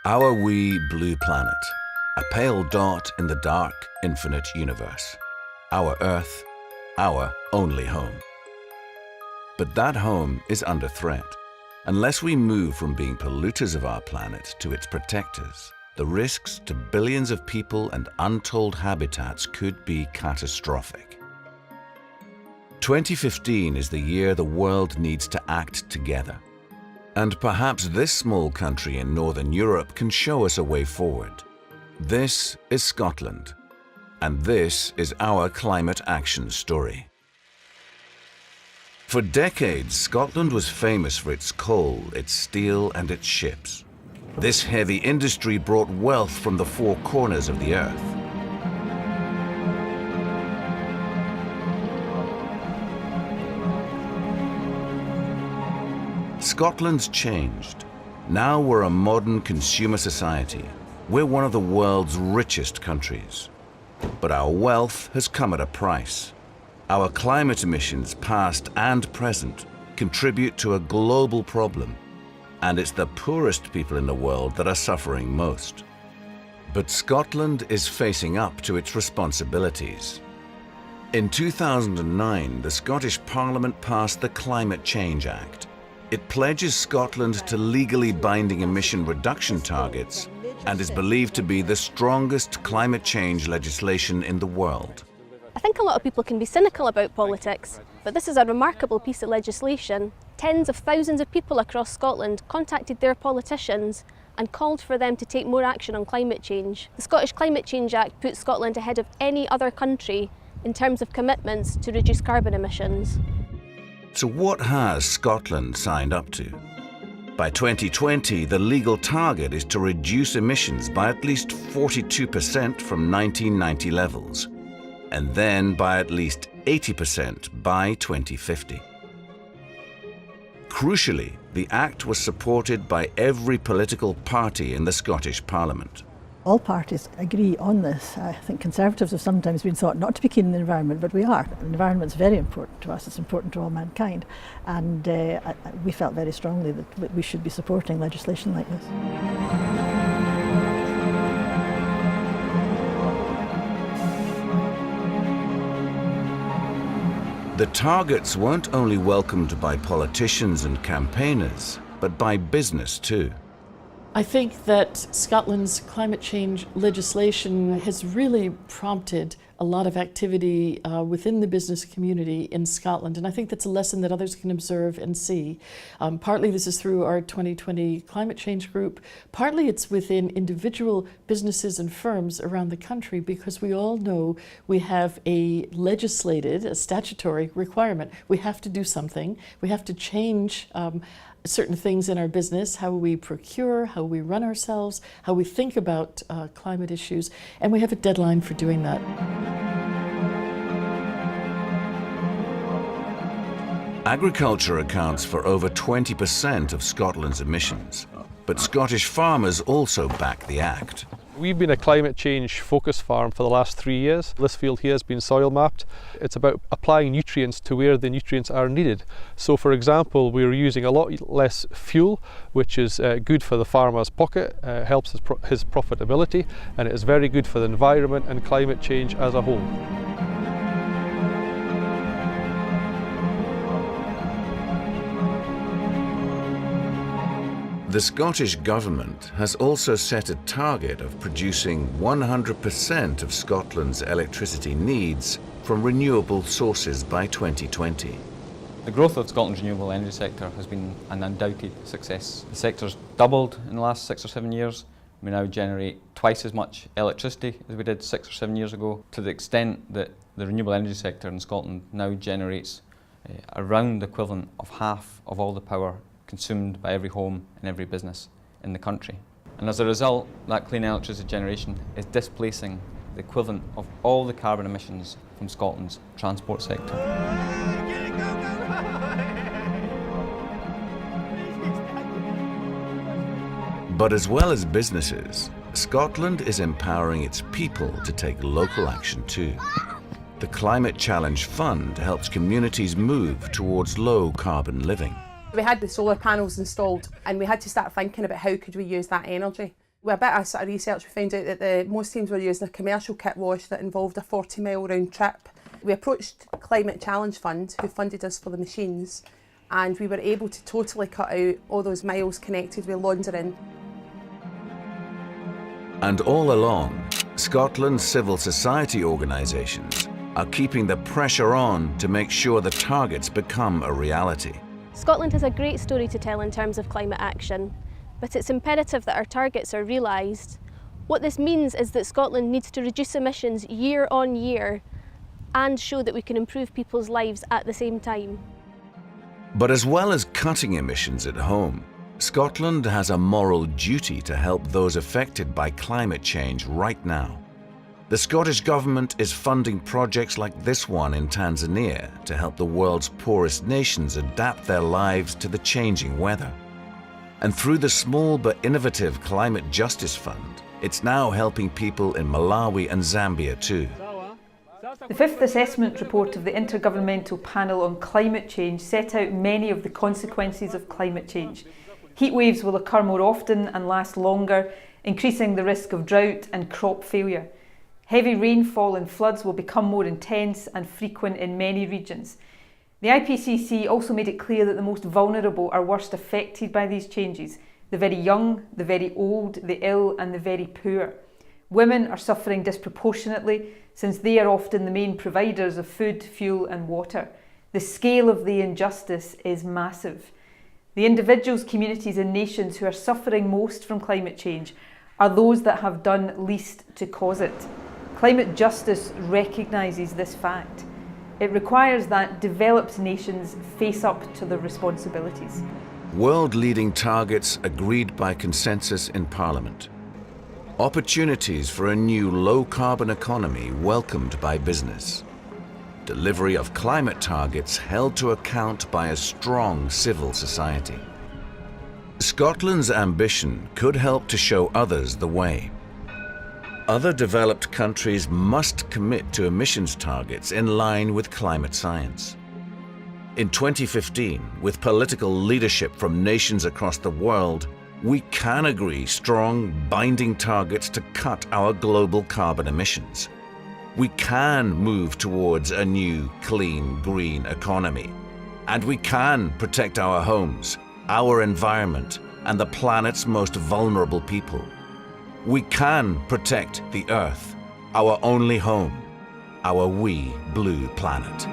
Our wee blue planet, a pale dot in the dark, infinite universe. Our Earth, our only home. But that home is under threat. Unless we move from being polluters of our planet to its protectors, the risks to billions of people and untold habitats could be catastrophic. 2015 is the year the world needs to act together. And perhaps this small country in Northern Europe can show us a way forward. This is Scotland, and this is our climate action story. For decades, Scotland was famous for its coal, its steel, and its ships. This heavy industry brought wealth from the four corners of the earth. Scotland's changed. Now we're a modern consumer society. We're one of the world's richest countries. But our wealth has come at a price. Our climate emissions, past and present, contribute to a global problem. And it's the poorest people in the world that are suffering most. But Scotland is facing up to its responsibilities. In 2009, the Scottish Parliament passed the Climate Change Act. It pledges Scotland to legally binding emission reduction targets and is believed to be the strongest climate change legislation in the world. I think a lot of people can be cynical about politics, but this is a remarkable piece of legislation. Tens of thousands of people across Scotland contacted their politicians and called for them to take more action on climate change. The Scottish Climate Change Act puts Scotland ahead of any other country in terms of commitments to reduce carbon emissions. So what has Scotland signed up to? By 2020, the legal target is to reduce emissions by at least 42% from 1990 levels, and then by at least 80% by 2050. Crucially, the Act was supported by every political party in the Scottish Parliament. All parties agree on this. I think Conservatives have sometimes been thought not to be keen on the environment, but we are. The environment's very important to us, it's important to all mankind, and we felt very strongly that we should be supporting legislation like this. The targets weren't only welcomed by politicians and campaigners, but by business too. I think that Scotland's climate change legislation has really prompted a lot of activity within the business community in Scotland, and I think that's a lesson that others can observe and see. Partly this is through our 2020 climate change group, partly it's within individual businesses and firms around the country, because we all know we have a legislated, a statutory requirement. We have to do something. We have to change certain things in our business, how we procure, how we run ourselves, how we think about climate issues, and we have a deadline for doing that. Agriculture accounts for over 20% of Scotland's emissions, but Scottish farmers also back the Act. We've been a climate change focus farm for the last 3 years. This field here has been soil mapped. It's about applying nutrients to where the nutrients are needed. So for example, we're using a lot less fuel, which is good for the farmer's pocket, helps his profitability, and it is very good for the environment and climate change as a whole. The Scottish Government has also set a target of producing 100% of Scotland's electricity needs from renewable sources by 2020. The growth of Scotland's renewable energy sector has been an undoubted success. The sector's doubled in the last 6 or 7 years. We now generate twice as much electricity as we did 6 or 7 years ago, to the extent that the renewable energy sector in Scotland now generates around the equivalent of half of all the power consumed by every home and every business in the country. And as a result, that clean electricity generation is displacing the equivalent of all the carbon emissions from Scotland's transport sector. But as well as businesses, Scotland is empowering its people to take local action too. The Climate Challenge Fund helps communities move towards low carbon living. We had the solar panels installed and we had to start thinking about how could we use that energy. With a bit of sort of research, we found out that most teams were using a commercial kit wash that involved a 40-mile round trip. We approached Climate Challenge Fund, who funded us for the machines, and we were able to totally cut out all those miles connected with laundering. And all along, Scotland's civil society organisations are keeping the pressure on to make sure the targets become a reality. Scotland has a great story to tell in terms of climate action, but it's imperative that our targets are realised. What this means is that Scotland needs to reduce emissions year on year and show that we can improve people's lives at the same time. But as well as cutting emissions at home, Scotland has a moral duty to help those affected by climate change right now. The Scottish Government is funding projects like this one in Tanzania to help the world's poorest nations adapt their lives to the changing weather. And through the small but innovative Climate Justice Fund, it's now helping people in Malawi and Zambia too. The fifth assessment report of the Intergovernmental Panel on Climate Change set out many of the consequences of climate change. Heat waves will occur more often and last longer, increasing the risk of drought and crop failure. Heavy rainfall and floods will become more intense and frequent in many regions. The IPCC also made it clear that the most vulnerable are worst affected by these changes: the very young, the very old, the ill and the very poor. Women are suffering disproportionately since they are often the main providers of food, fuel and water. The scale of the injustice is massive. The individuals, communities and nations who are suffering most from climate change are those that have done least to cause it. Climate justice recognises this fact. It requires that developed nations face up to their responsibilities. World-leading targets agreed by consensus in Parliament. Opportunities for a new low-carbon economy welcomed by business. Delivery of climate targets held to account by a strong civil society. Scotland's ambition could help to show others the way. Other developed countries must commit to emissions targets in line with climate science. In 2015, with political leadership from nations across the world, we can agree strong, binding targets to cut our global carbon emissions. We can move towards a new, clean, green economy. And we can protect our homes, our environment, and the planet's most vulnerable people. We can protect the Earth, our only home, our wee blue planet.